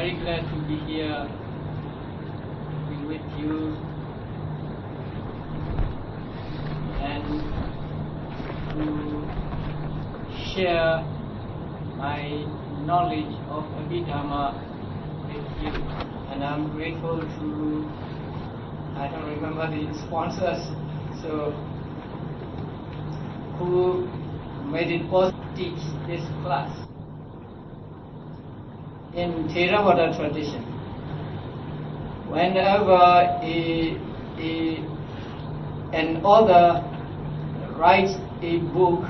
very glad to be here with you and to share my knowledge of Abhidhamma with you. And I'm grateful to, I don't remember the sponsors, so who made it possible to teach this class. In Theravada tradition, whenever an author writes a book,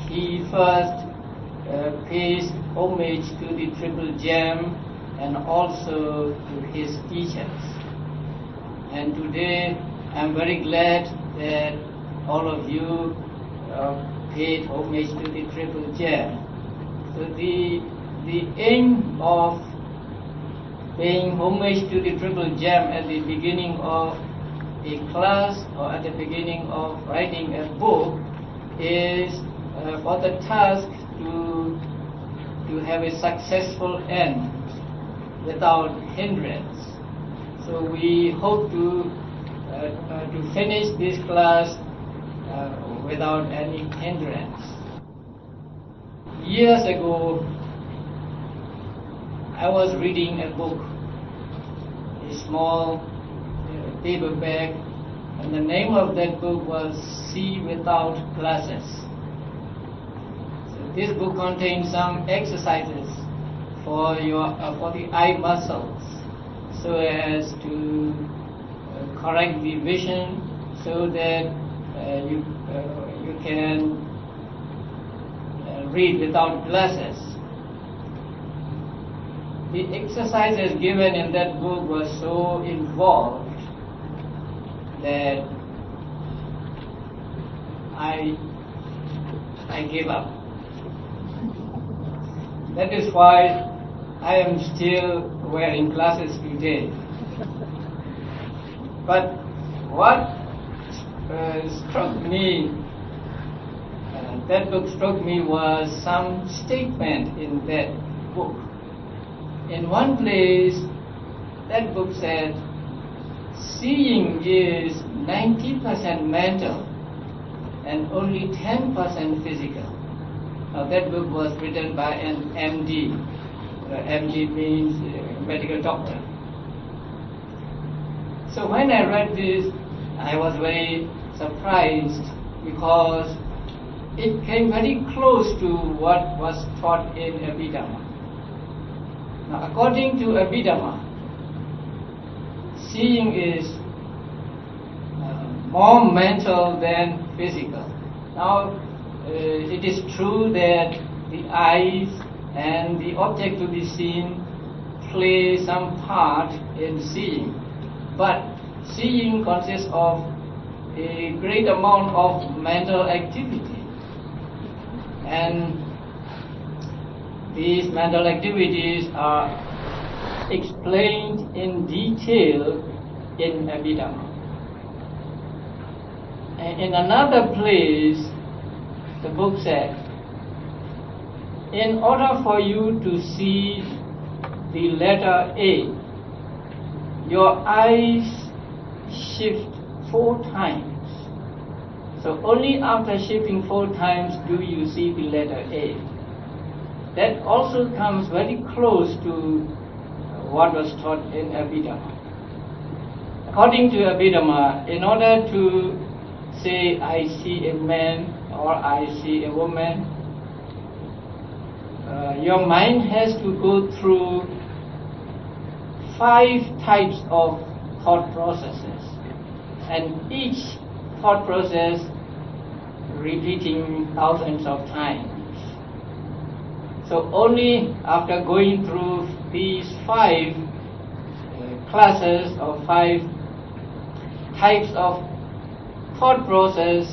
he first pays homage to the Triple Gem and also to his teachers. And today I'm very glad that all of you paid homage to the Triple Gem. So the aim of paying homage to the Triple Gem at the beginning of a class or at the beginning of writing a book is for the task to have a successful end without hindrance. So we hope to finish this class without any hindrance. Years ago, I was reading a book, a small paperback, and the name of that book was See Without Glasses. So this book contains some exercises for the eye muscles, so as to correct the vision, so that you can read without glasses. The exercises given in that book were so involved that I gave up. That is why I am still wearing glasses today. But what struck me, that book struck me, was some statement in that book. In one place, that book said, seeing is 90% mental and only 10% physical. Now that book was written by an MD. MD means medical doctor. So when I read this, I was very surprised because it came very close to what was taught in Abhidhamma. Now, according to Abhidhamma, seeing is more mental than physical. Now, it is true that the eyes and the object to be seen play some part in seeing, but seeing consists of a great amount of mental activity, and these mental activities are explained in detail in Abhidhamma. And in another place, the book said, in order for you to see the letter A, your eyes shift 4 times. So only after shifting 4 times do you see the letter A. That also comes very close to what was taught in Abhidhamma. According to Abhidhamma, in order to say I see a man or I see a woman, your mind has to go through 5 types of thought processes, and each thought process repeating thousands of times. So only after going through these 5 classes or 5 types of thought process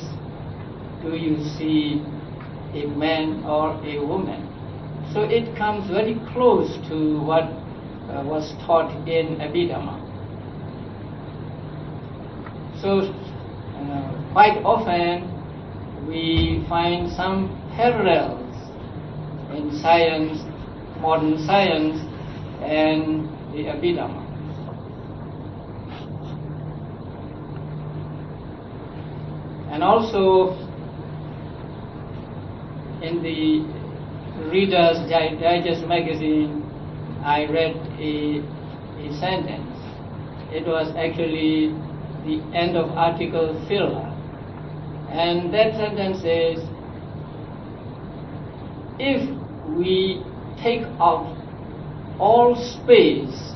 do you see a man or a woman. So it comes very close to what was taught in Abhidhamma. So quite often we find some parallels in science, modern science, and the Abhidhamma. And also in the Reader's Digest magazine, I read a sentence. It was actually the end of article filler. And that sentence says, if we take out all space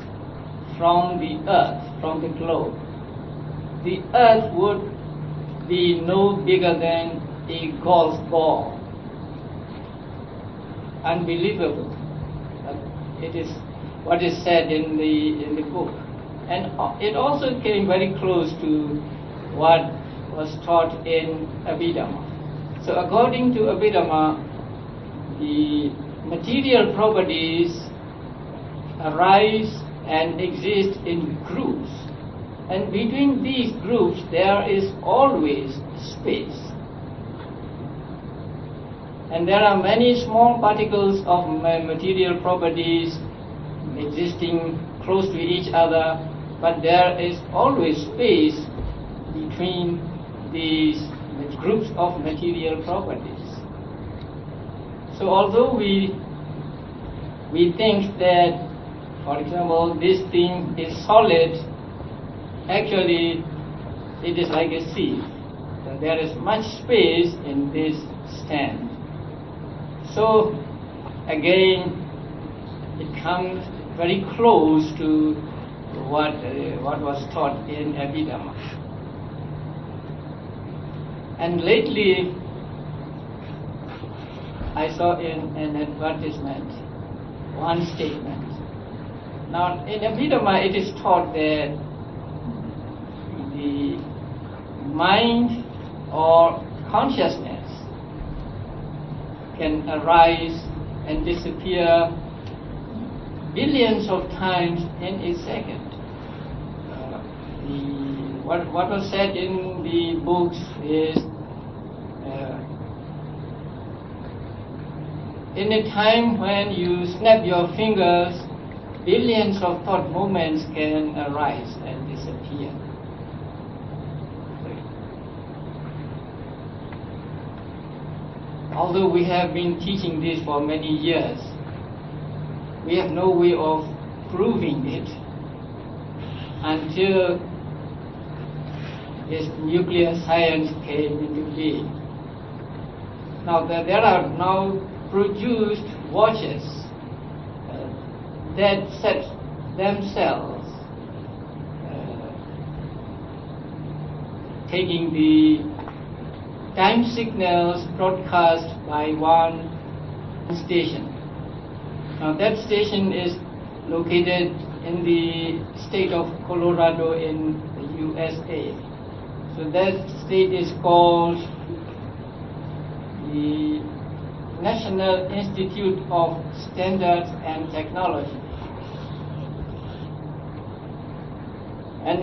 from the earth, from the globe, the earth would be no bigger than a golf ball. Unbelievable. It is what is said in the book. And it also came very close to what was taught in Abhidhamma. So according to Abhidhamma, the material properties arise and exist in groups. And between these groups there is always space. And there are many small particles of material properties existing close to each other, but there is always space between these groups of material properties. So although we think that, for example, this thing is solid, actually it is like a sieve. So there is much space in this stand. So again, it comes very close to what was taught in Abhidhamma. And lately, I saw in an advertisement one statement. Now, in Abhidhamma, it is taught that the mind or consciousness can arise and disappear billions of times in a second. What was said in the books is in a time when you snap your fingers, billions of thought movements can arise and disappear. Although we have been teaching this for many years, we have no way of proving it until this nuclear science came into being. Now there are now produced watches that set themselves taking the time signals broadcast by one station. Now that station is located in the state of Colorado in the USA. So that state is called the National Institute of Standards and Technology. And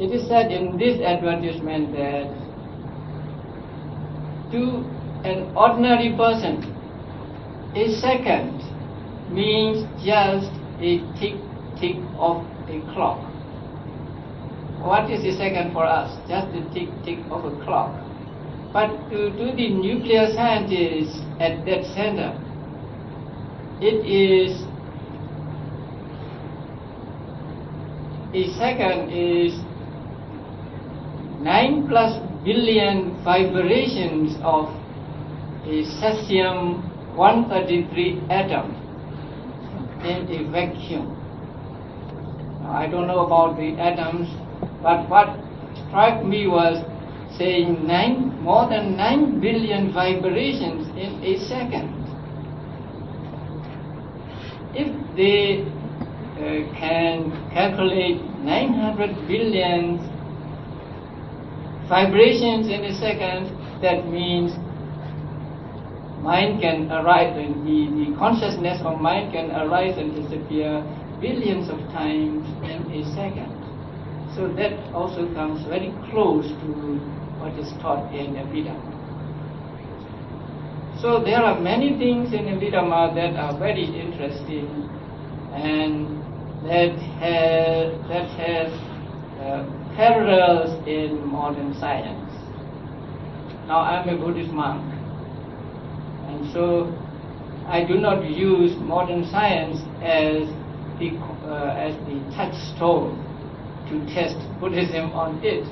it is said in this advertisement that to an ordinary person, a second means just a tick of a clock. What is a second for us? Just a tick of a clock. But to the nuclear scientists at that center, it is a second is 9+ billion vibrations of a cesium-133 atom in a vacuum. Now, I don't know about the atoms, but what struck me was saying more than 9 billion vibrations in a second. If they can calculate 900 billion vibrations in a second, that means mind can arise, and the consciousness of mind can arise and disappear billions of times in a second. So that also comes very close to what is taught in Abhidhamma. So there are many things in Abhidhamma that are very interesting, and that has parallels in modern science. Now I'm a Buddhist monk, and so I do not use modern science as the touchstone to test Buddhism on it.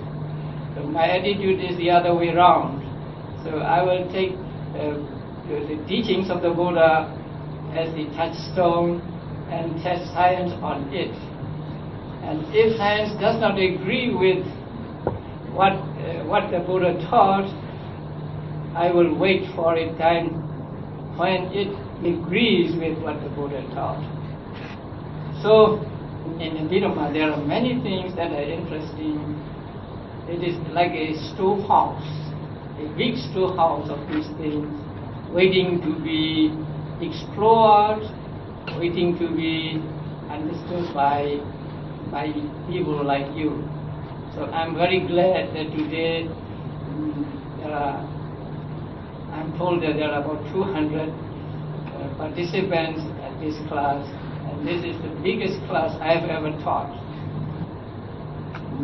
So my attitude is the other way around. So I will take the teachings of the Buddha as the touchstone and test science on it. And if science does not agree with what the Buddha taught, I will wait for a time when it agrees with what the Buddha taught. So in Abhidhamma there are many things that are interesting. It is like a storehouse, a big storehouse of these things, waiting to be explored, waiting to be understood by people like you. So I'm very glad that today I'm told that there are about 200 participants at this class, and this is the biggest class I have ever taught.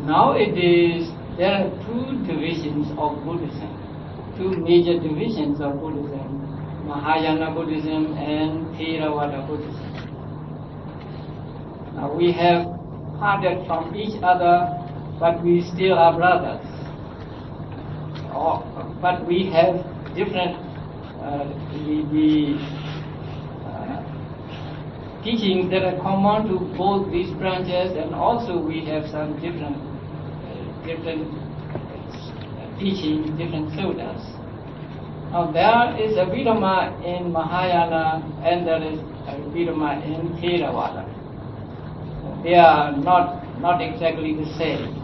Nowadays, there are two divisions of Buddhism, two major divisions of Buddhism, Mahayana Buddhism and Theravada Buddhism. Now we have parted from each other, but we still are brothers. But we have different teachings that are common to both these branches, and also we have some different teachings, different suttas. Now there is Abhidhamma in Mahayana and there is Abhidhamma in Theravada. They are not exactly the same.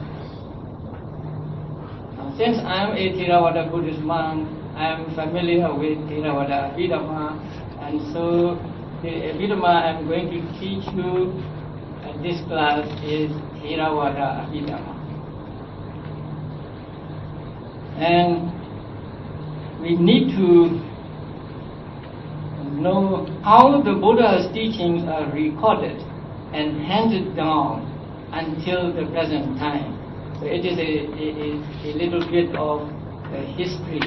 Now, since I am a Theravada Buddhist monk, I am familiar with Theravada Abhidhamma, and so the Abhidhamma I am going to teach you at this class is Theravada Abhidhamma. And we need to know how the Buddha's teachings are recorded and handed down until the present time. So it is a little bit of history,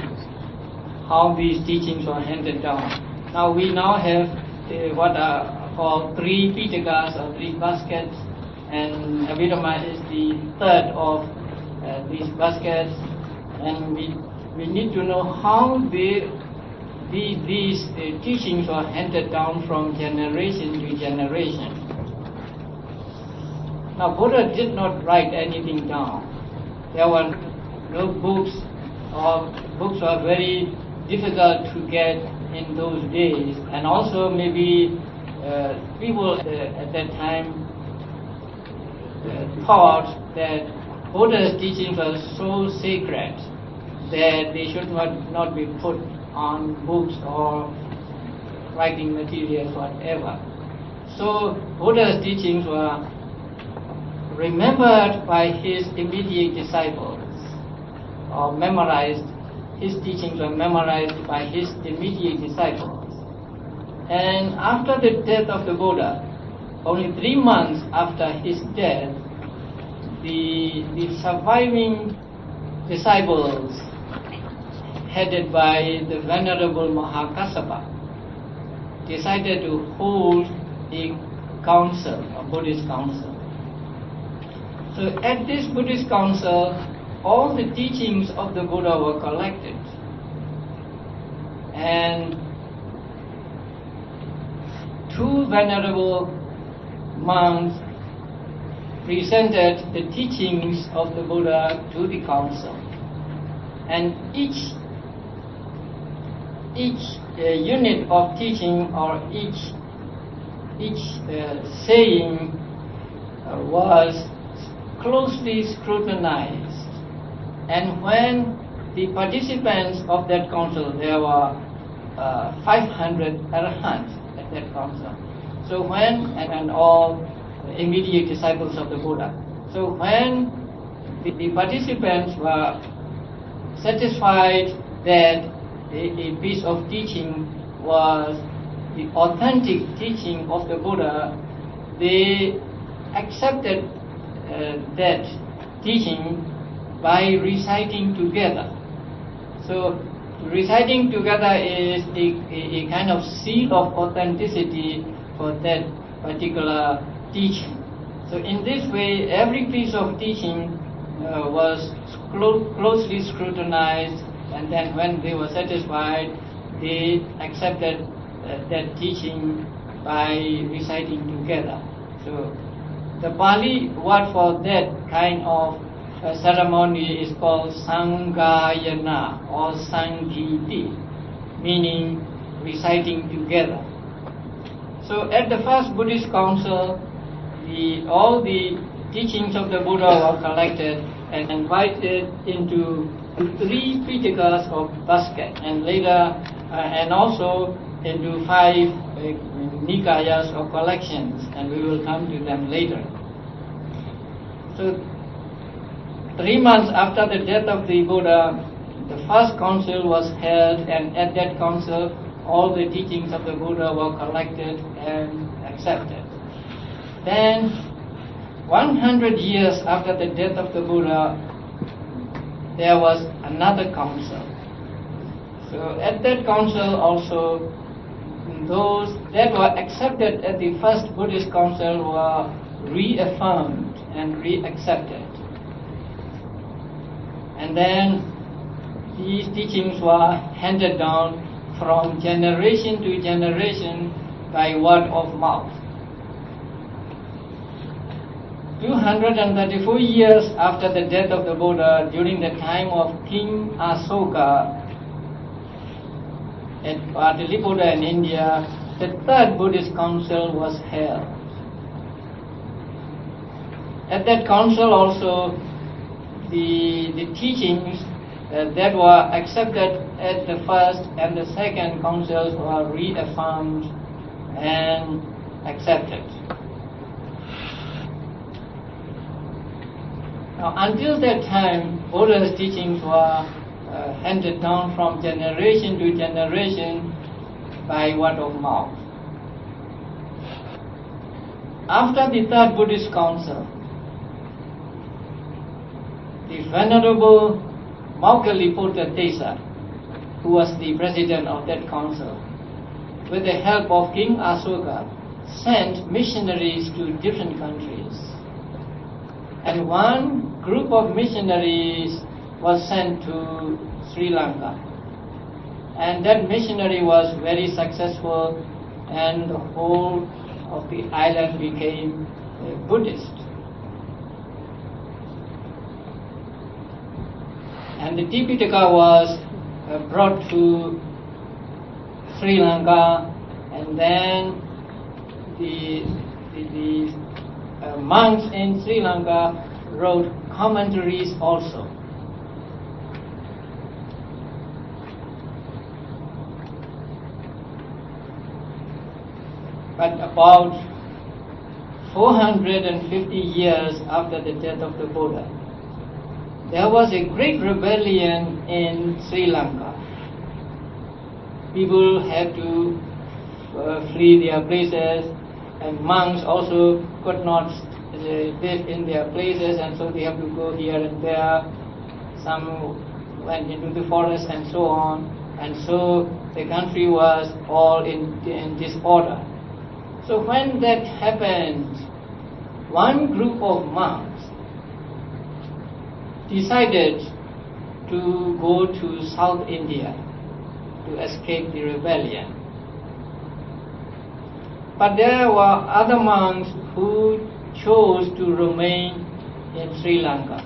how these teachings were handed down. Now we have what are called 3 Pitakas or 3 baskets, and Abhidhamma is the third of these baskets, and we need to know how these teachings were handed down from generation to generation. Now Buddha did not write anything down. There were no books, or books were very difficult to get in those days, and also maybe people at that time thought that Buddha's teachings were so sacred that they should not be put on books or writing materials, whatever. So Buddha's teachings were remembered by his immediate disciples, or memorized. His teachings were memorized by his immediate disciples. And after the death of the Buddha, only 3 months after his death, the surviving disciples, headed by the Venerable Mahakassapa, decided to hold a council, a Buddhist council. So at this Buddhist council, all the teachings of the Buddha were collected, and 2 venerable monks presented the teachings of the Buddha to the council, and each unit of teaching, or each saying was closely scrutinized. And when the participants of that council, there were 500 arahants at that council. So and all immediate disciples of the Buddha. So when the participants were satisfied that a piece of teaching was the authentic teaching of the Buddha, they accepted that teaching by reciting together. So reciting together is a kind of seal of authenticity for that particular teaching. So in this way, every piece of teaching was closely scrutinized, and then when they were satisfied, they accepted that teaching by reciting together. So the Pali word for that kind of ceremony is called Sanghayana or Sanghiti, meaning reciting together. So at the first Buddhist council, all the teachings of the Buddha were collected and invited into 3 Pitakas of basket, and later and also into 5 Nikayas or collections, and we will come to them later. So 3 months after the death of the Buddha, the first council was held, and at that council all the teachings of the Buddha were collected and accepted. Then 100 years after the death of the Buddha, there was another council. So at that council also, those that were accepted at the first Buddhist council were reaffirmed and reaccepted. And then these teachings were handed down from generation to generation by word of mouth. 234 years after the death of the Buddha, during the time of King Asoka at Pataliputra in India, the third Buddhist council was held. At that council also, the teachings that were accepted at the first and the second councils were reaffirmed and accepted. Now, until that time, Buddha's teachings were handed down from generation to generation by word of mouth. After the third Buddhist council, the Venerable Maugaliputta Tesa, who was the president of that council, with the help of King Asoka, sent missionaries to different countries. And one group of missionaries was sent to Sri Lanka. And that missionary was very successful, and the whole of the island became Buddhist. And the Tipitaka was brought to Sri Lanka, and then the monks in Sri Lanka wrote commentaries also. But about 450 years after the death of the Buddha, there was a great rebellion in Sri Lanka. People had to flee their places, and monks also could not live in their places, and so they have to go here and there. Some went into the forest and so on, and so the country was all in disorder. So when that happened, one group of monks decided to go to South India to escape the rebellion. But there were other monks who chose to remain in Sri Lanka.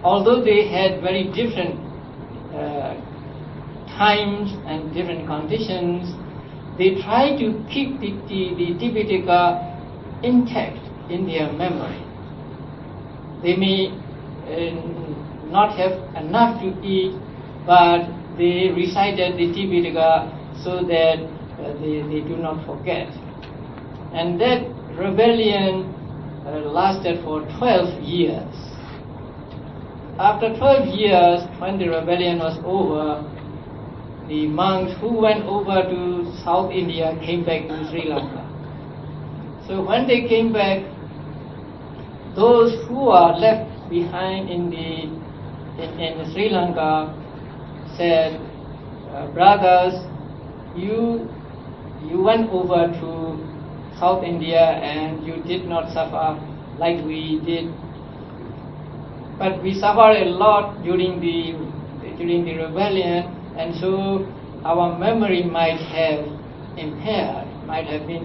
Although they had very different times and different conditions, they tried to keep the Tipitaka intact in their memory. They may not have enough to eat, but they recited the Tipitaka so that they do not forget. And that rebellion lasted for 12 years. After 12 years, when the rebellion was over, the monks who went over to South India came back to Sri Lanka. So when they came back, those who are left behind in Sri Lanka said, brothers, you went over to South India and you did not suffer like we did, but we suffered a lot during the rebellion, and so our memory might have been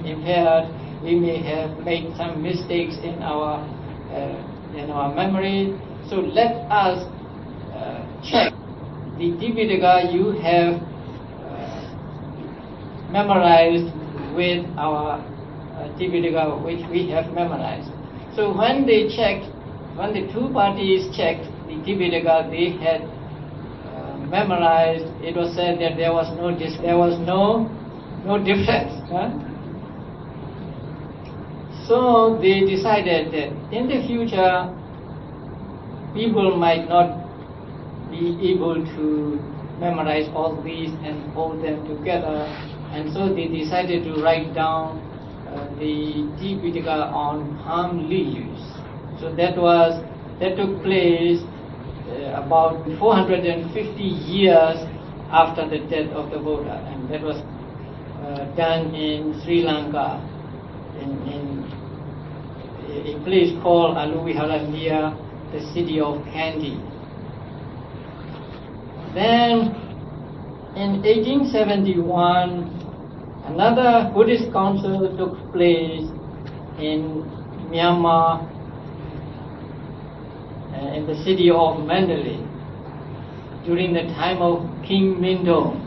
impaired. We may have made some mistakes in our memory. So let us check the Tipitaka you have memorized with our Tipitaka which we have memorized. So when the two parties checked the Tipitaka they had memorized, it was said that there was no difference. Huh? So they decided that in the future people might not be able to memorize all these and hold them together, and so they decided to write down the Tipitaka on palm leaves. So that took place about 450 years after the death of the Buddha, and that was done in Sri Lanka, in a place called Aluvihara near the city of Kandy. Then in 1871, another Buddhist council took place in Myanmar, in the city of Mandalay, during the time of King Mindon.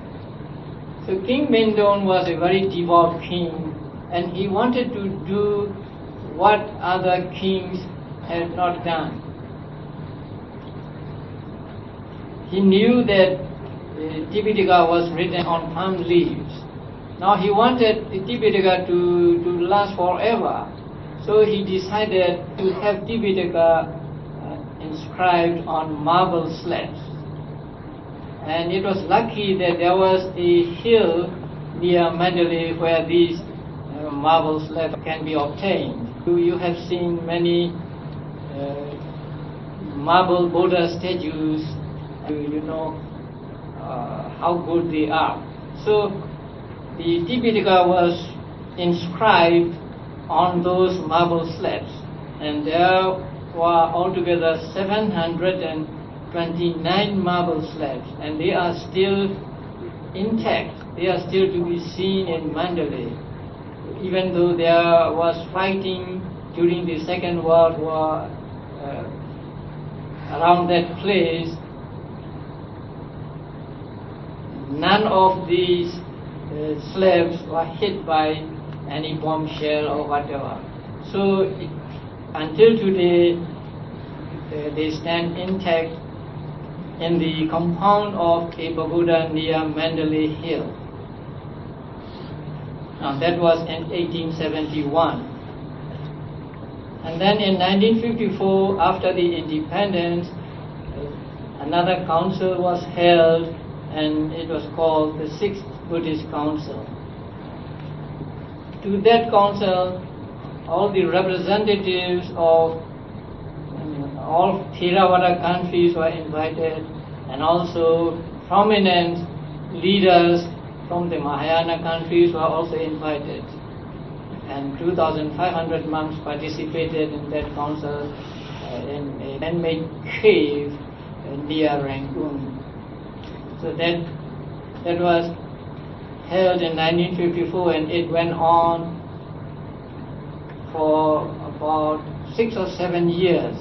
So King Mindon was a very devout king, and he wanted to do what other kings had not done. He knew that Tipitaka was written on palm leaves. Now he wanted the Tipitaka to last forever. So he decided to have Tipitaka inscribed on marble slabs. And it was lucky that there was a hill near Mandalay where these marble slabs can be obtained. You have seen many marble Buddha statues. You know how good they are. So the Tipitaka was inscribed on those marble slabs, and there were altogether 729 marble slabs, and they are still intact. They are still to be seen in Mandalay. Even though there was fighting during the Second World War around that place, none of these slabs were hit by any bombshell or whatever. So until today, they stand intact in the compound of a pagoda near Mandalay Hill. Now that was in 1871. And then in 1954, after the independence, another council was held, and it was called the Sixth Buddhist Council. To that council, all the representatives of all Theravada countries were invited, and also prominent leaders from the Mahayana countries were also invited. And 2,500 monks participated in that council in a man-made cave near Rangoon. So that was held in 1954, and it went on for about 6 or 7 years.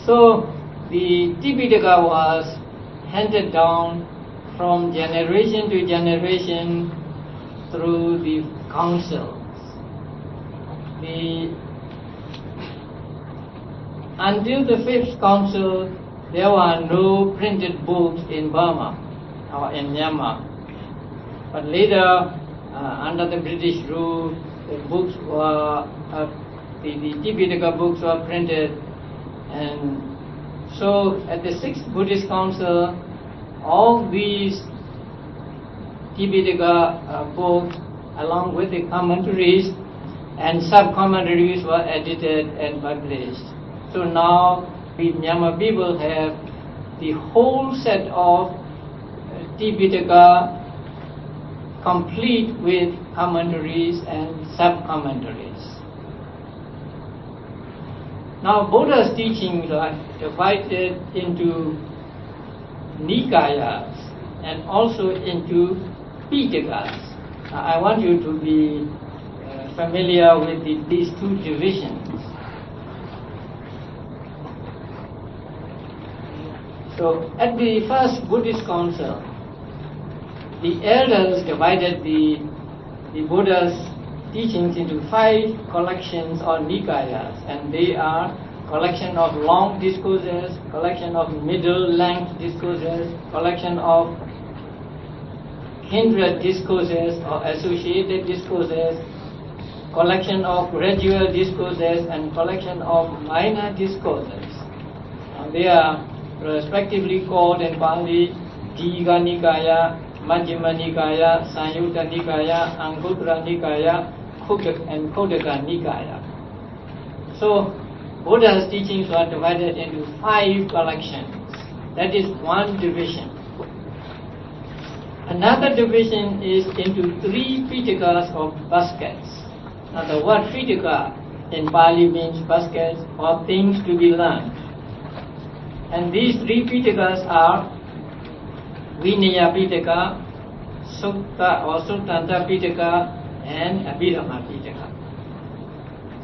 So the Tipitaka was handed down from generation to generation through the councils. Until the fifth council, there were no printed books in Burma or in Myanmar. But later, under the British rule, the books were the Tipitaka books were printed, and so at the Sixth Buddhist Council, all these Tipitaka books along with the commentaries, and sub-commentaries were edited and published. So now we Myanmar people have the whole set of Tipitaka complete with commentaries and sub-commentaries. Now Buddha's teachings are divided into Nikayas and also into Pitakas. I want you to be familiar with these two divisions. So at the first Buddhist council, the elders divided the Buddha's teachings into 5 collections or Nikayas, and they are collection of long discourses, collection of middle-length discourses, collection of kindred discourses or associated discourses, collection of gradual discourses, and collection of minor discourses. They are respectively called in Pali Digha Nikaya, Majjhima Nikaya, Sanyutta Nikaya, Anguttara Nikaya, and Khuddaka Nikaya. So Buddha's teachings were divided into 5 collections. That is one division. Another division is into 3 Pitakas or baskets. Now the word Pitaka in Pali means baskets or things to be learned. And these 3 Pitakas are Vinaya Pitaka, Sutta or Suttanta Pitaka, and Abhidhamma Pitaka.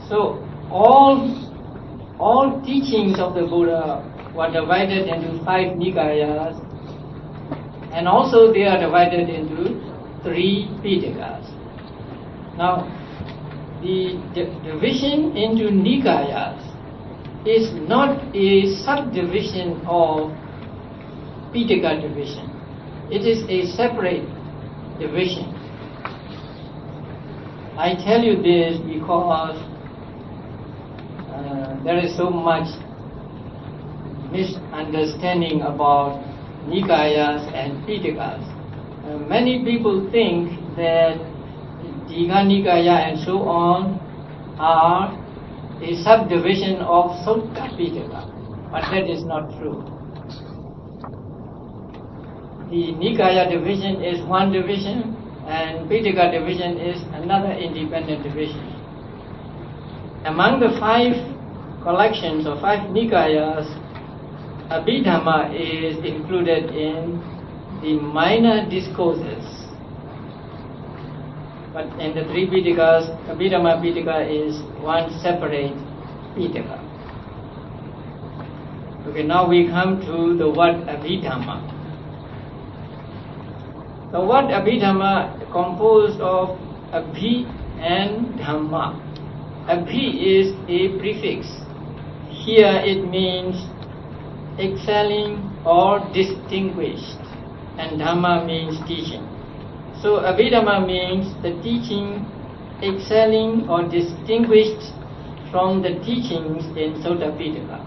So all teachings of the Buddha were divided into 5 Nikayas, and also they are divided into 3 Pitakas. Now the division into Nikayas is not a subdivision of Pitaka division. It is a separate division. I tell you this because there is so much misunderstanding about Nikayas and Pitakas. Many people think that Digha Nikaya and so on are a subdivision of Sutta Pitaka, but that is not true. The Nikaya division is one division, and Pitaka division is another independent division. Among the 5 collections or 5 Nikayas, Abhidhamma is included in the minor discourses. But in the 3 Pitakas, Abhidhamma Pitaka is one separate Pitaka. Okay, now we come to the word Abhidhamma. The word Abhidhamma composed of Abhi and Dhamma. Abhi is a prefix. Here it means excelling or distinguished, and Dhamma means teaching. So Abhidhamma means the teaching excelling or distinguished from the teachings in Sutta Pitaka.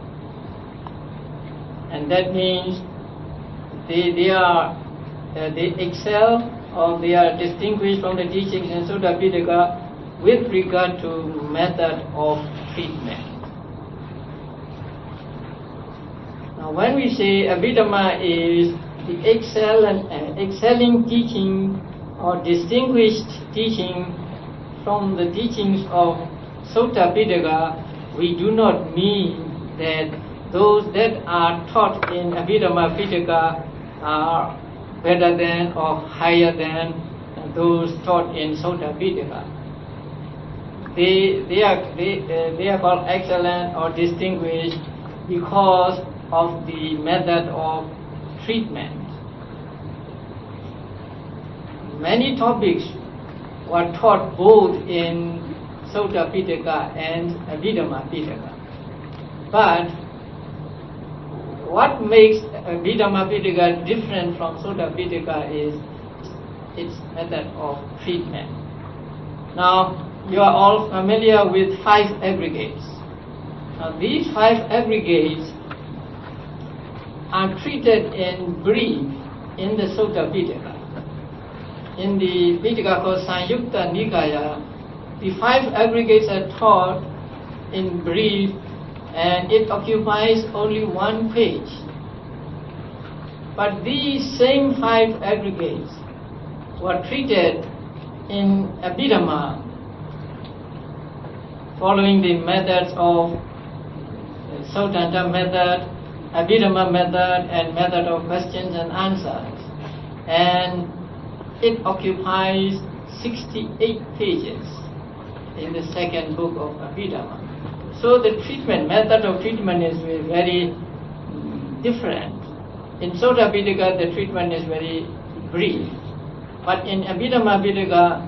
And that means they excel or they are distinguished from the teachings in Sutta Pitaka with regard to method of treatment. Now when we say Abhidhamma is the excelling teaching or distinguished teaching from the teachings of Sutta Pitaka, we do not mean that those that are taught in Abhidhamma Pitaka are better than or higher than those taught in Sutta Pitaka. They are called excellent or distinguished because of the method of treatment. Many topics were taught both in Sutta Pitaka and Abhidhamma Pitaka. But what makes Abhidhamma Pitaka different from Sutta Pitaka is its method of treatment. Now, you are all familiar with 5 aggregates. Now, these 5 aggregates are treated in brief in the Sutta Pitaka. in the Pitaka called Sanyukta Nikaya, the 5 aggregates are taught in brief, and it occupies only 1 page. But these same 5 aggregates were treated in Abhidhamma following the methods of Sautanta method, Abhidhamma method, and method of questions and answers. And it occupies 68 pages in the second book of Abhidhamma. So the method of treatment is very different. In Sota Pitaka, the treatment is very brief. But in Abhidhamma Pitaka,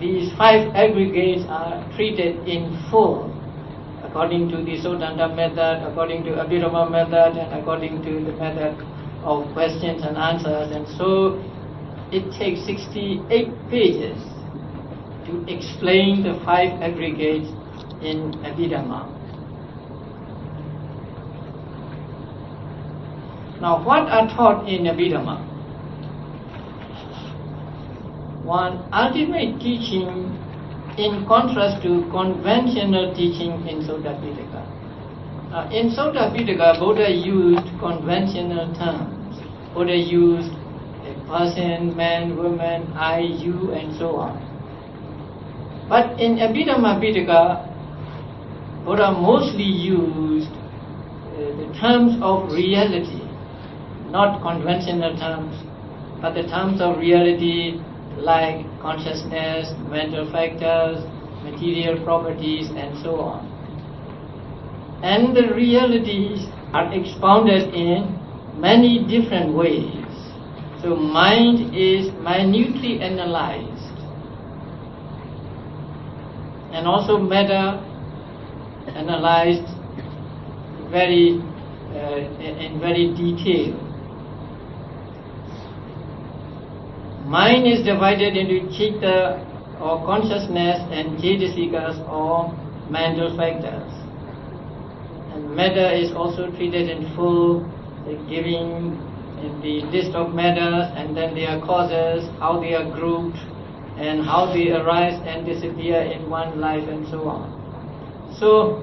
these 5 aggregates are treated in full, according to the Sautanta method, according to Abhidhamma method, and according to the method of questions and answers. And so it takes 68 pages to explain the 5 aggregates in Abhidhamma. Now, what are taught in Abhidhamma? One ultimate teaching in contrast to conventional teaching in Sota Pitaka. In Sota Pitaka, Buddha used conventional terms. Buddha used a person, man, woman, I, you, and so on. But in Abhidhamma Pitaka, Buddha mostly used the terms of reality, not conventional terms, but the terms of reality like consciousness, mental factors, material properties, and so on. And the realities are expounded in many different ways. So mind is minutely analyzed, and also matter analyzed in very detail. Mind is divided into chitta or consciousness and cetasikas or mental factors. And matter is also treated in full, giving the list of matters and then their causes, how they are grouped, and how they arise and disappear in one life, and so on. So,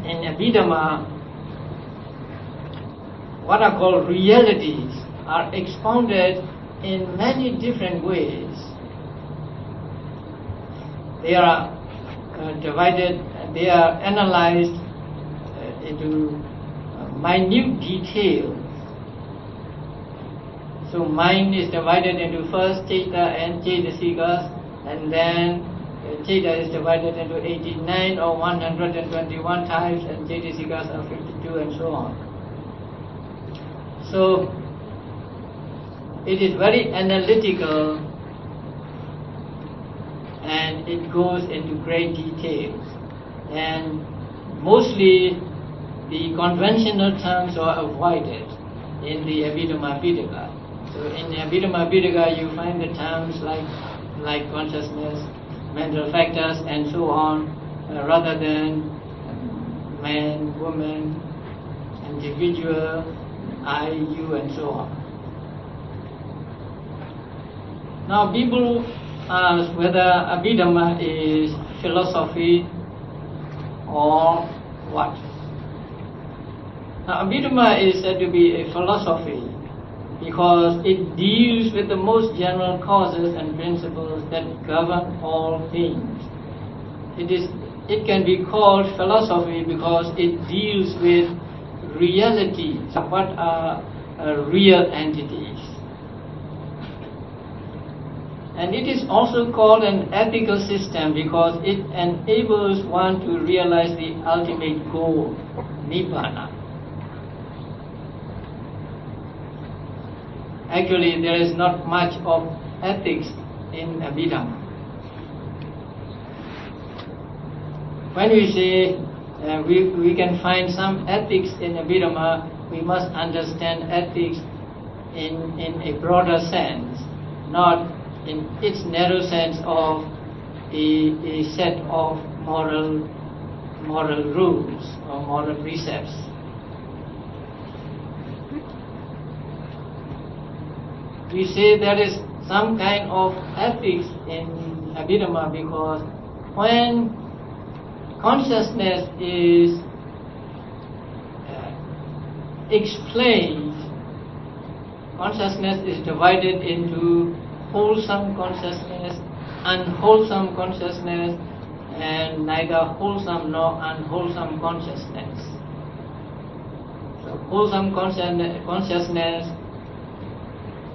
in Abhidhamma, what are called realities are expounded in many different ways. They are divided, they are analyzed into minute details. So mind is divided into first citta and cetasikas, and then citta is divided into 89 or 121 types, and cetasikas are 52, and so on. So it is very analytical, and it goes into great details. And mostly the conventional terms are avoided in the Abhidhamma Pitaka. So in the Abhidhamma Pitaka you find the terms like consciousness, mental factors, and so on, rather than man, woman, individual, I, you, and so on. Now people ask whether Abhidhamma is philosophy or what. Now Abhidhamma is said to be a philosophy because it deals with the most general causes and principles that govern all things. It can be called philosophy because it deals with reality. So what are real entities? And it is also called an ethical system because it enables one to realize the ultimate goal, Nibbana. Actually, there is not much of ethics in Abhidhamma. When we say we can find some ethics in Abhidhamma, we must understand ethics in a broader sense, not in its narrow sense of a set of moral rules or moral precepts. We say there is some kind of ethics in Abhidhamma, because when consciousness is explained, consciousness is divided into wholesome consciousness, unwholesome consciousness, and neither wholesome nor unwholesome consciousness. So wholesome consciousness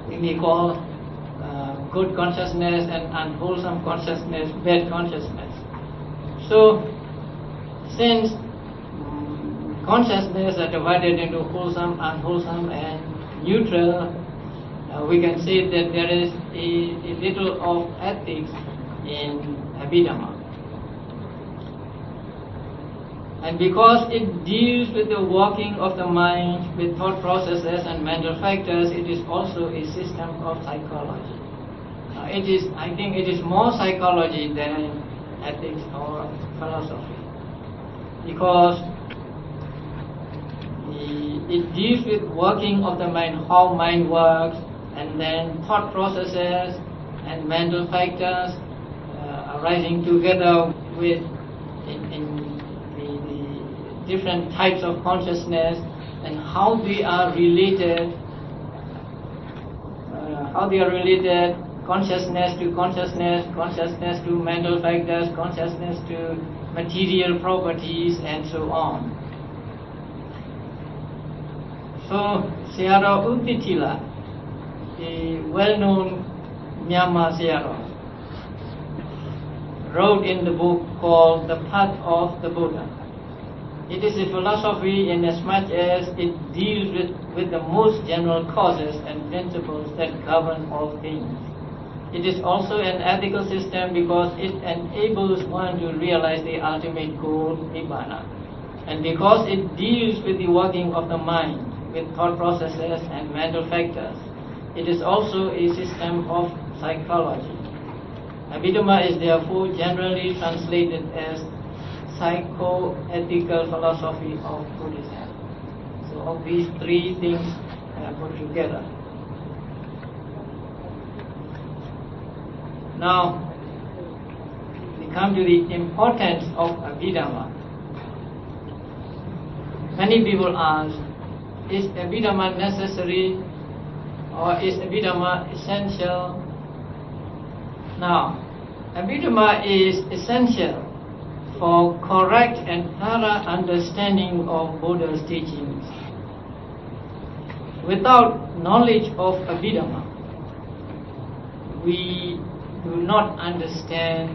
we may call good consciousness, and unwholesome consciousness bad consciousness. So since consciousness are divided into wholesome, unwholesome, and neutral, we can say that there is a little of ethics in Abhidhamma. And because it deals with the working of the mind, with thought processes and mental factors, it is also a system of psychology. I think it is more psychology than ethics or philosophy, because it deals with working of the mind, how mind works, and then thought processes and mental factors arising together with in the different types of consciousness, and how they are related, consciousness to consciousness, consciousness to mental factors, consciousness to material properties, and so on. So Sayadaw U Titila, a well-known Myanmar Sayadaw, wrote in the book called The Path of the Buddha. It is a philosophy in as much as it deals with the most general causes and principles that govern all things. It is also an ethical system because it enables one to realize the ultimate goal, Nibbana. And because it deals with the working of the mind, with thought processes and mental factors, it is also a system of psychology. Abhidhamma is therefore generally translated as psycho-ethical philosophy of Buddhism. So all these three things put together. Now, we come to the importance of Abhidhamma. Many people ask, is Abhidhamma necessary, or is Abhidhamma essential? Now, Abhidhamma is essential for correct and thorough understanding of Buddha's teachings. Without knowledge of Abhidhamma, we do not understand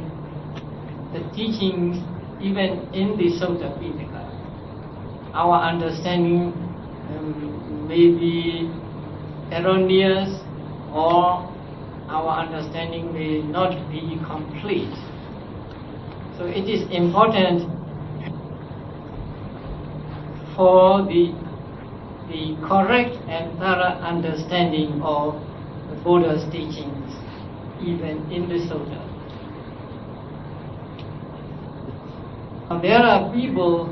the teachings even in the Sutta Pitaka. Our understanding may be erroneous, or our understanding may not be complete. So it is important for the correct and thorough understanding of the Buddha's teachings, even in the Sutta. Now, there are people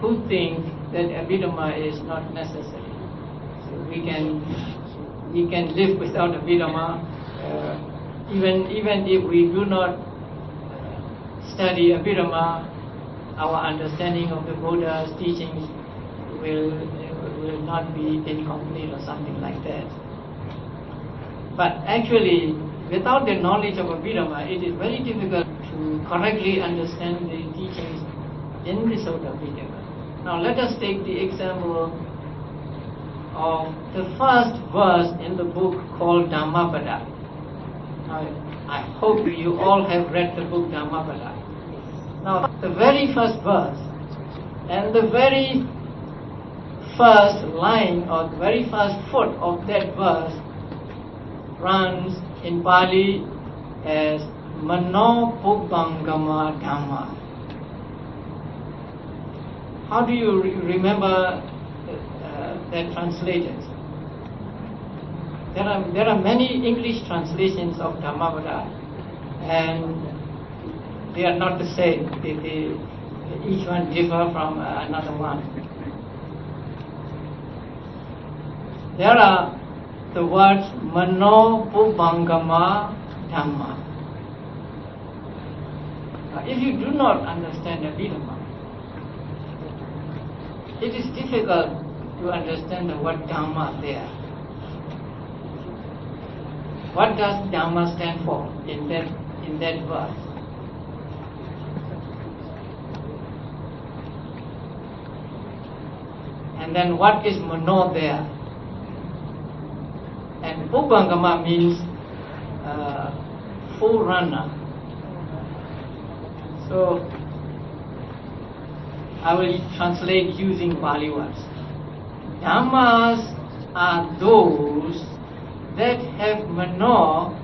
who think that Abhidhamma is not necessary. So we can live without Abhidhamma, even if we do not study Abhidhamma, our understanding of the Buddha's teachings will not be incomplete or something like that. But actually, without the knowledge of Abhidhamma, it is very difficult to correctly understand the teachings in the Sutta Pitaka. Now let us take the example of the first verse in the book called Dhammapada. Now, I hope you all have read the book Dhammapada. Now, the very first verse and the very first line or the very first foot of that verse runs in Pali as Mano Pubbangama Dhamma. How do you remember that translated? There are many English translations of Dhammapada, and they are not the same. Each one differ from another one. There are the words Mano Pubbangama Dhamma. If you do not understand Abhidhamma, it is difficult to understand the word Dhamma there. What does Dhamma stand for in that verse? And then what is Mano there? And Pubbangama means forerunner. So I will translate using Pali words. Dhammas are those that have Mano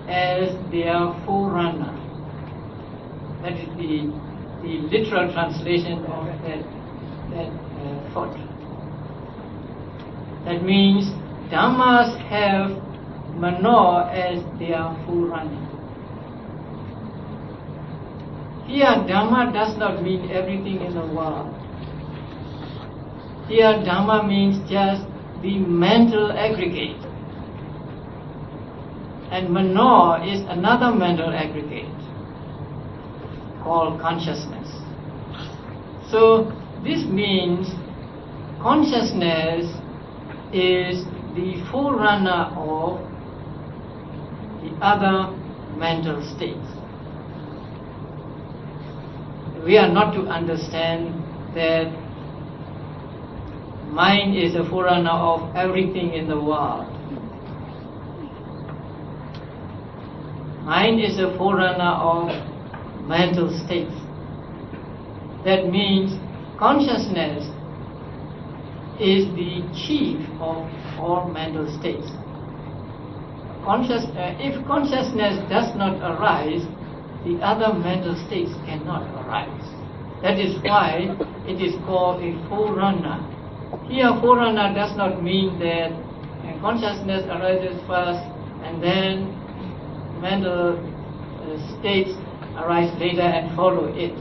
as their forerunner. That is the literal translation of that thought. That means Dhammas have Mano as their forerunner. Here, Dhamma does not mean everything in the world. Here, Dhamma means just the mental aggregate. And Mano is another mental aggregate called consciousness. So, this means consciousness is the forerunner of the other mental states. We are not to understand that mind is a forerunner of everything in the world. Mind is a forerunner of mental states. That means consciousness is the chief of all mental states. If consciousness does not arise, the other mental states cannot arise. That is why it is called a forerunner. Here, forerunner does not mean that consciousness arises first and then mental states arise later and follow it.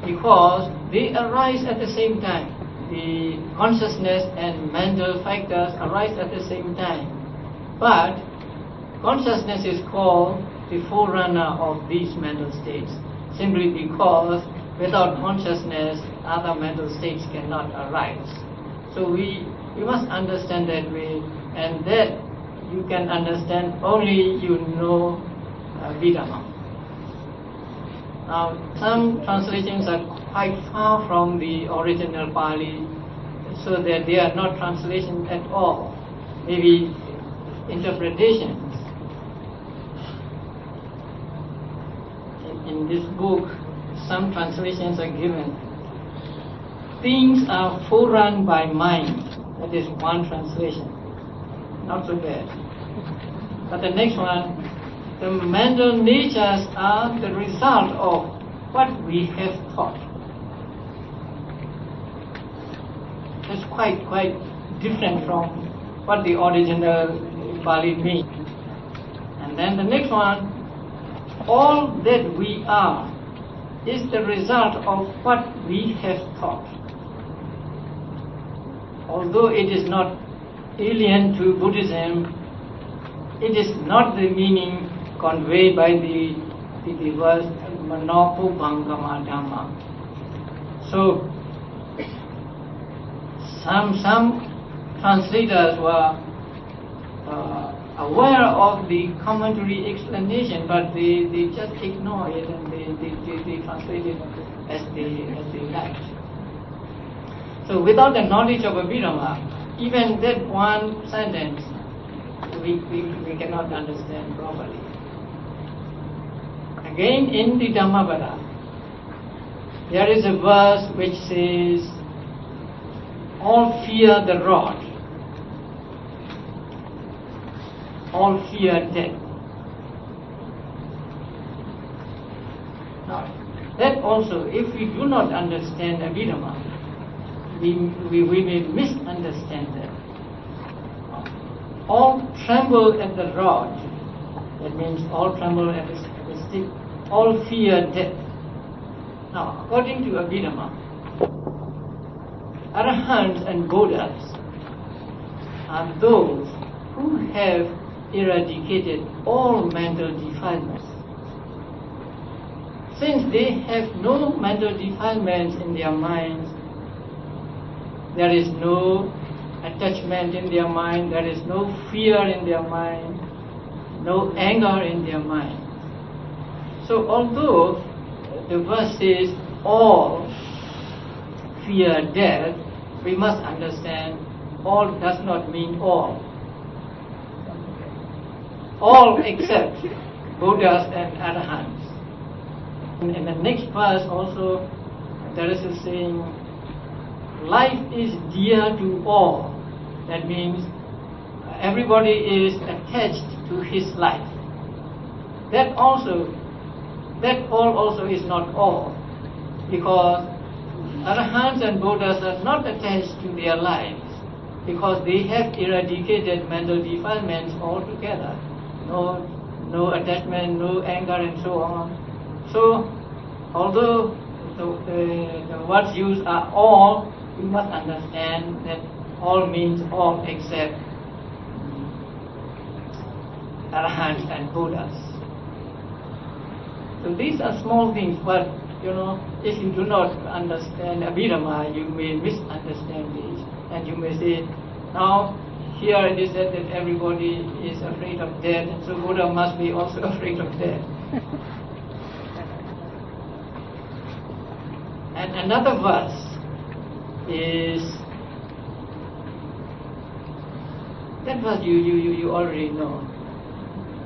Because they arise at the same time. The consciousness and mental factors arise at the same time. But consciousness is called the forerunner of these mental states, simply because without consciousness, other mental states cannot arise. So we must understand that way, and that you can understand only you know Abhidhamma. Now, some translations are quite far from the original Pali, so that they are not translations at all, maybe interpretations. In this book, some translations are given. Things are forerun by mind. That is one translation. Not so bad. But the next one, the mental natures are the result of what we have thought. That's quite different from what the original Pali means. And then the next one, all that we are is the result of what we have thought. Although it is not alien to Buddhism, it is not the meaning conveyed by the verse Mano Pubbangama Dhamma. So some translators were aware of the commentary explanation, but they just ignore it and they translate it as they like. So without the knowledge of Abhidhamma, even that one sentence we cannot understand properly. Again, in the Dhammapada, there is a verse which says, all fear the rod, all fear death. Now, that also, if we do not understand Abhidhamma, we may misunderstand that. All tremble at the rod, that means all tremble at the stick, all fear death. Now, according to Abhidhamma, Arahants and Buddhas are those who have eradicated all mental defilements. Since they have no mental defilements in their minds, there is no attachment in their mind, there is no fear in their mind, no anger in their mind. So although the verse says all fear death, we must understand all does not mean all. All except Buddhas and Arahants. In the next verse also there is a saying, life is dear to all. That means everybody is attached to his life. That all also is not all, because Arahants and Buddhas are not attached to their lives, because they have eradicated mental defilements altogether. No attachment, no anger, and so on. So, although the words used are all, we must understand that all means all except Arahants and Buddhas. So these are small things, but if you do not understand Abhidhamma, you may misunderstand it, and you may say, now here it is said that everybody is afraid of death, and so Buddha must be also afraid of death. And another verse is that verse you already know.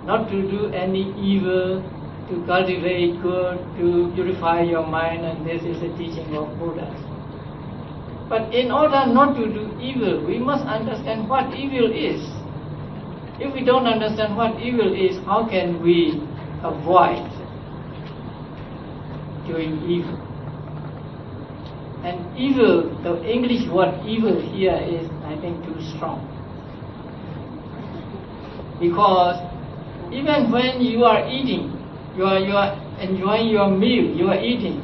Not to do any evil, to cultivate good, to purify your mind, and this is the teaching of Buddha. But in order not to do evil, we must understand what evil is. If we don't understand what evil is, how can we avoid doing evil? And evil, the English word evil here is, I think, too strong. Because even when you are eating, you are enjoying your meal, you are eating,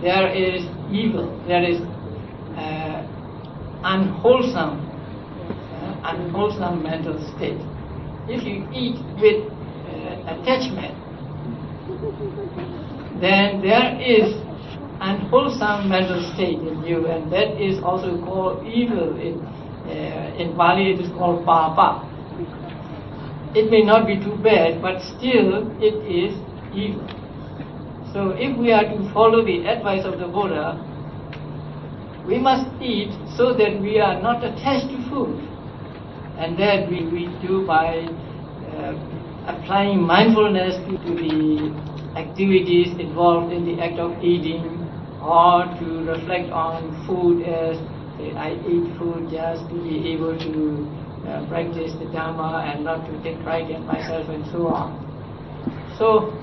there is evil, there is unwholesome mental state. If you eat with attachment, then there is unwholesome mental state in you, and that is also called evil. In Pali it is called papa. It may not be too bad, but still it is evil. So if we are to follow the advice of the Buddha, we must eat so that we are not attached to food. And that we do by applying mindfulness to the activities involved in the act of eating, or to reflect on food as I eat food just to be able to practice the Dhamma and not to take pride in myself and so on. So,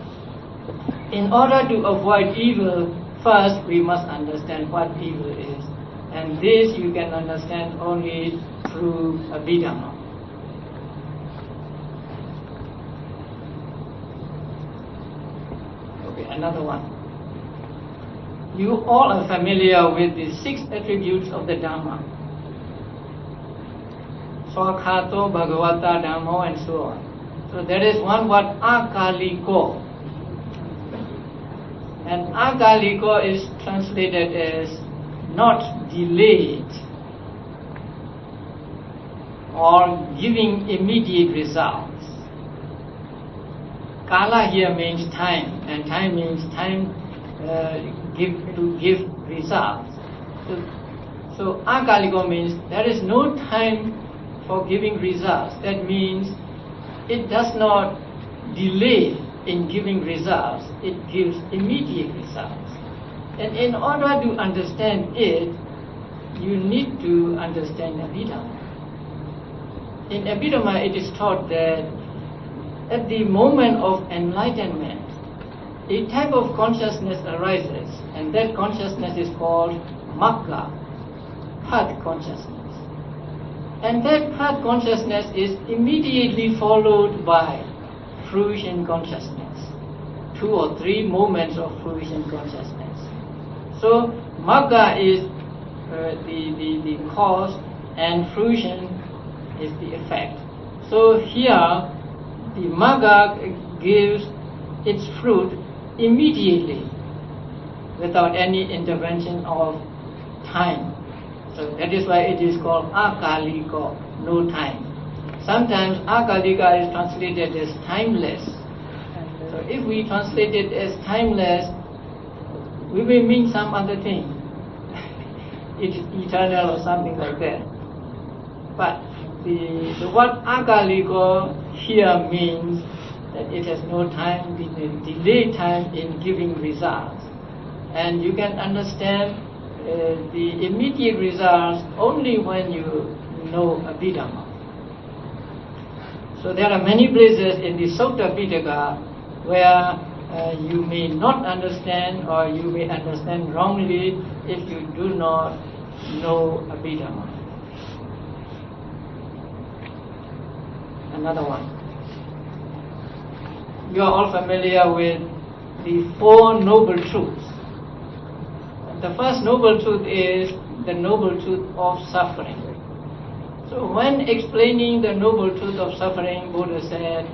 in order to avoid evil, first we must understand what evil is. And this you can understand only through Abhidhamma. Okay, another one. You all are familiar with the 6 attributes of the Dhamma. Swakhato, Bhagavata, Dhammo, and so on. So there is one word, Akaliko. And Akaliko is translated as not delayed or giving immediate results. Kala here means time, and time means time to give results. So Akaliko means there is no time for giving results. That means it does not delay in giving results, it gives immediate results. And in order to understand it, you need to understand Abhidhamma. In Abhidhamma it is taught that at the moment of enlightenment, a type of consciousness arises, and that consciousness is called Magga, path consciousness. And that path consciousness is immediately followed by fruition consciousness, 2 or 3 moments of fruition consciousness. So Magga is the cause, and fruition is the effect. So here, the Magga gives its fruit immediately, without any intervention of time. So that is why it is called Akalika, no time. Sometimes Akalika is translated as timeless. So if we translate it as timeless, we will mean some other thing. It's eternal or something like that. But the word Akalika here means that it has no time, delay time in giving results. And you can understand the immediate results only when you know Abhidhamma. So there are many places in the Sutta Pitaka where you may not understand, or you may understand wrongly if you do not know Abhidhamma. Another one. You are all familiar with the Four Noble Truths. The first noble truth is the noble truth of suffering. So when explaining the noble truth of suffering, Buddha said,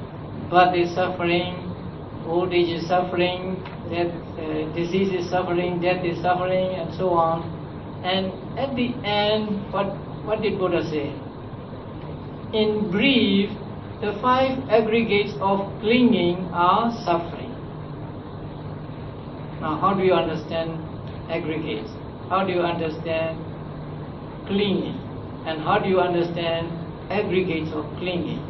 birth is suffering, old age is suffering, disease is suffering, death is suffering, and so on. And at the end, what did Buddha say? In brief, the 5 aggregates of clinging are suffering. Now, how do you understand aggregates? How do you understand clinging? And how do you understand aggregates of clinging?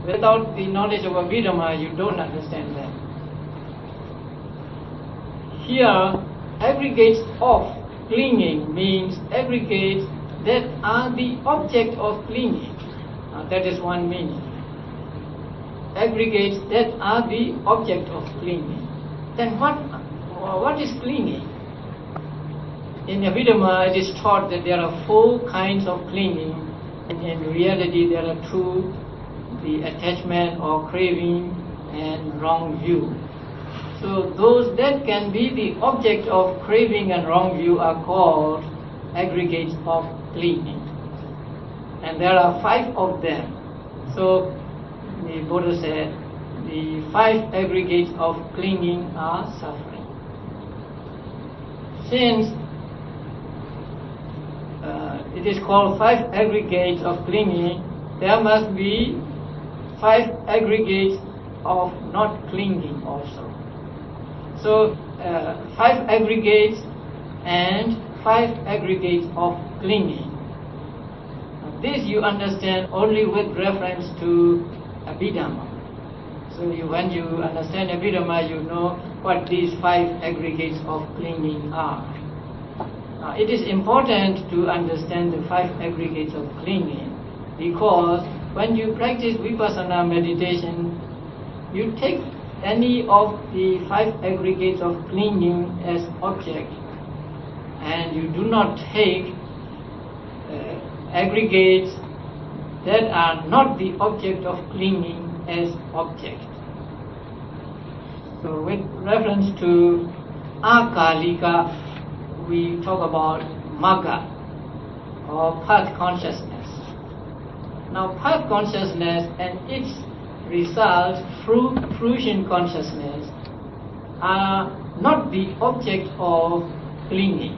Without the knowledge of Abhidhamma, you don't understand that. Here, aggregates of clinging means aggregates that are the object of clinging. That is one meaning. Aggregates that are the object of clinging. Then what is clinging? In Abhidhamma, it is taught that there are 4 kinds of clinging, and in reality there are 2, the attachment or craving and wrong view. So those that can be the object of craving and wrong view are called aggregates of clinging. And there are 5 of them. So the Buddha said, the 5 aggregates of clinging are suffering. Since it is called 5 aggregates of clinging, there must be 5 aggregates of not clinging also. So 5 aggregates and 5 aggregates of clinging. This you understand only with reference to Abhidhamma. So when you understand Abhidhamma, you know what these 5 aggregates of clinging are. Now, it is important to understand the 5 aggregates of clinging, because when you practice Vipassana meditation, you take any of the 5 aggregates of clinging as object, and you do not take aggregates that are not the object of clinging as object. So with reference to Akalika, we talk about Magga, or path consciousness. Now path consciousness and its result, fruition consciousness, are not the object of clinging.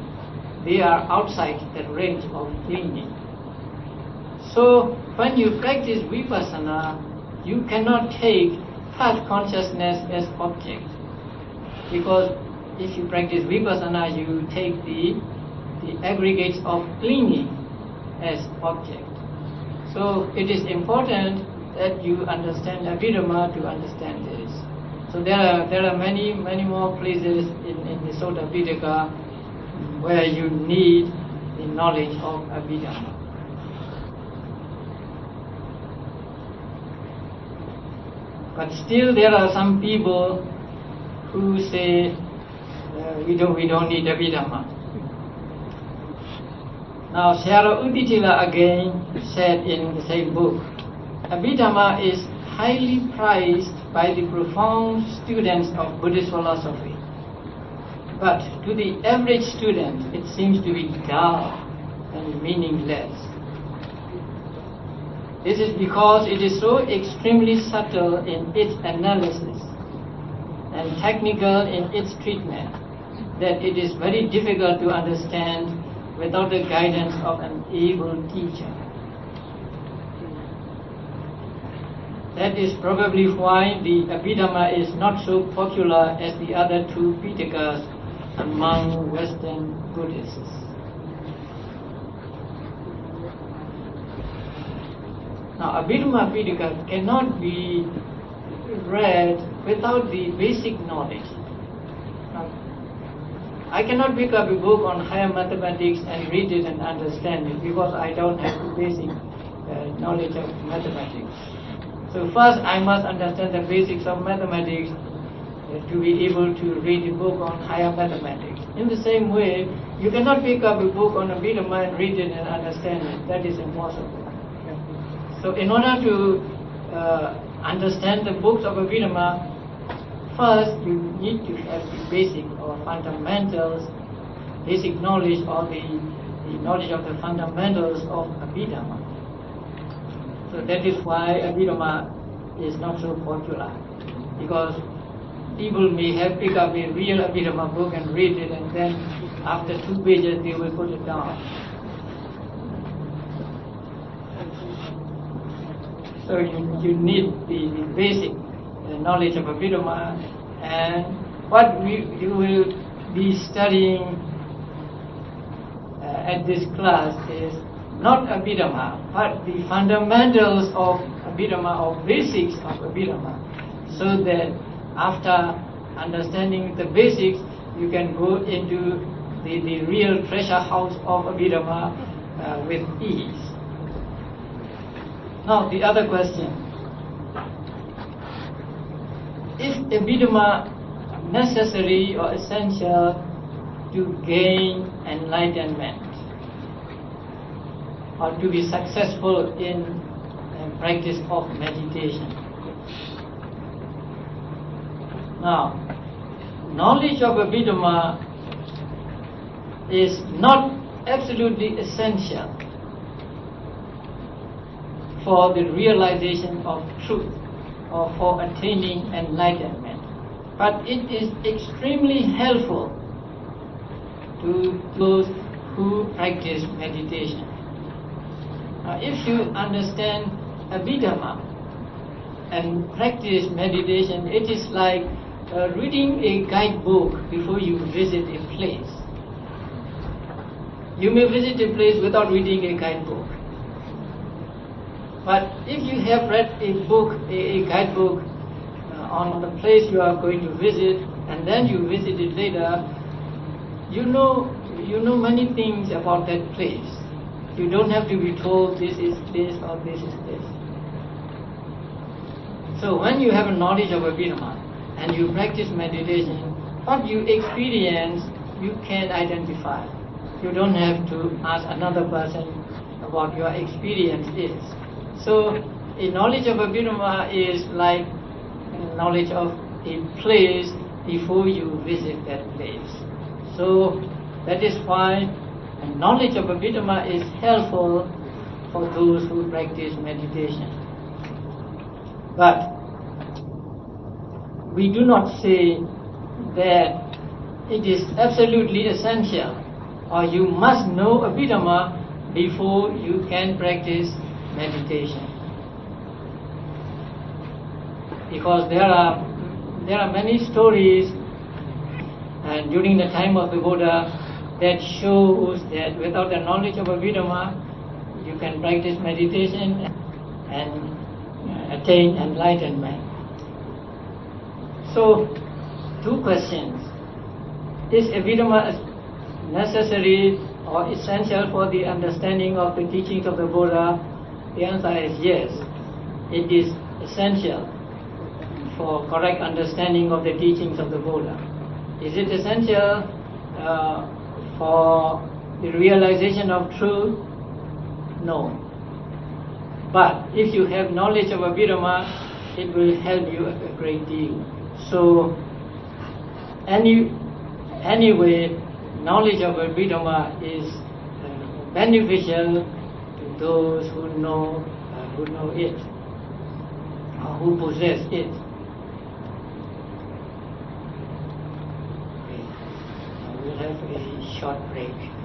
They are outside the range of clinging. So when you practice Vipassana, you cannot take path consciousness as object, because if you practice Vipassana, you take the aggregates of clinging as object. So it is important that you understand Abhidhamma to understand this. So there are many more places in the Sutta Pitaka where you need the knowledge of Abhidhamma. But still there are some people who say we don't need Abhidhamma. Now Sayadaw U Titila again said in the same book, Abhidhamma is highly prized by the profound students of Buddhist philosophy. But to the average student, it seems to be dull and meaningless. This is because it is so extremely subtle in its analysis and technical in its treatment that it is very difficult to understand without the guidance of an able teacher. That is probably why the Abhidhamma is not so popular as the other two Pitakas among Western Buddhists. Now, Abhidhamma Pitaka cannot be read without the basic knowledge. I cannot pick up a book on higher mathematics and read it and understand it because I don't have the basic knowledge of mathematics. So first I must understand the basics of mathematics to be able to read a book on higher mathematics. In the same way, you cannot pick up a book on Abhidhamma and read it and understand it. That is impossible. So in order to understand the books of Abhidhamma, first you need to have the basic or fundamentals, basic knowledge or the knowledge of the fundamentals of Abhidhamma. So that is why Abhidhamma is not so popular, because people may have picked up a real Abhidhamma book and read it, and then after 2 pages they will put it down. So you need the basic knowledge of Abhidhamma, and what you will be studying at this class is not Abhidhamma, but the fundamentals of Abhidhamma or basics of Abhidhamma, so that after understanding the basics, you can go into the real treasure house of Abhidhamma with ease. Now the other question, is Abhidhamma necessary or essential to gain enlightenment or to be successful in practice of meditation? Now, knowledge of Abhidhamma is not absolutely essential for the realization of truth or for attaining enlightenment, but it is extremely helpful to those who practice meditation. Now, if you understand Abhidhamma and practice meditation, it is like reading a guidebook before you visit a place. You may visit a place without reading a guidebook. But if you have read a book, a guidebook on the place you are going to visit, and then you visit it later, you know many things about that place. You don't have to be told this is this or this is this. So when you have a knowledge of Abhidhamma and you practice meditation, what you experience, you can identify. You don't have to ask another person what your experience is. So a knowledge of Abhidhamma is like knowledge of a place before you visit that place. So that is why knowledge of Abhidhamma is helpful for those who practice meditation. But we do not say that it is absolutely essential or you must know Abhidhamma before you can practice meditation. Because there are many stories and during the time of the Buddha that shows that without the knowledge of Abhidhamma you can practice meditation and attain enlightenment. So, 2 questions. Is Abhidhamma necessary or essential for the understanding of the teachings of the Buddha? The answer is yes. It is essential for correct understanding of the teachings of the Buddha. Is it essential for the realization of truth? No. But if you have knowledge of Abhidhamma, it will help you a great deal. So, anyway, knowledge of Abhidhamma is beneficial to those who know who know it, or who possess it. Okay. Now we'll have a short break.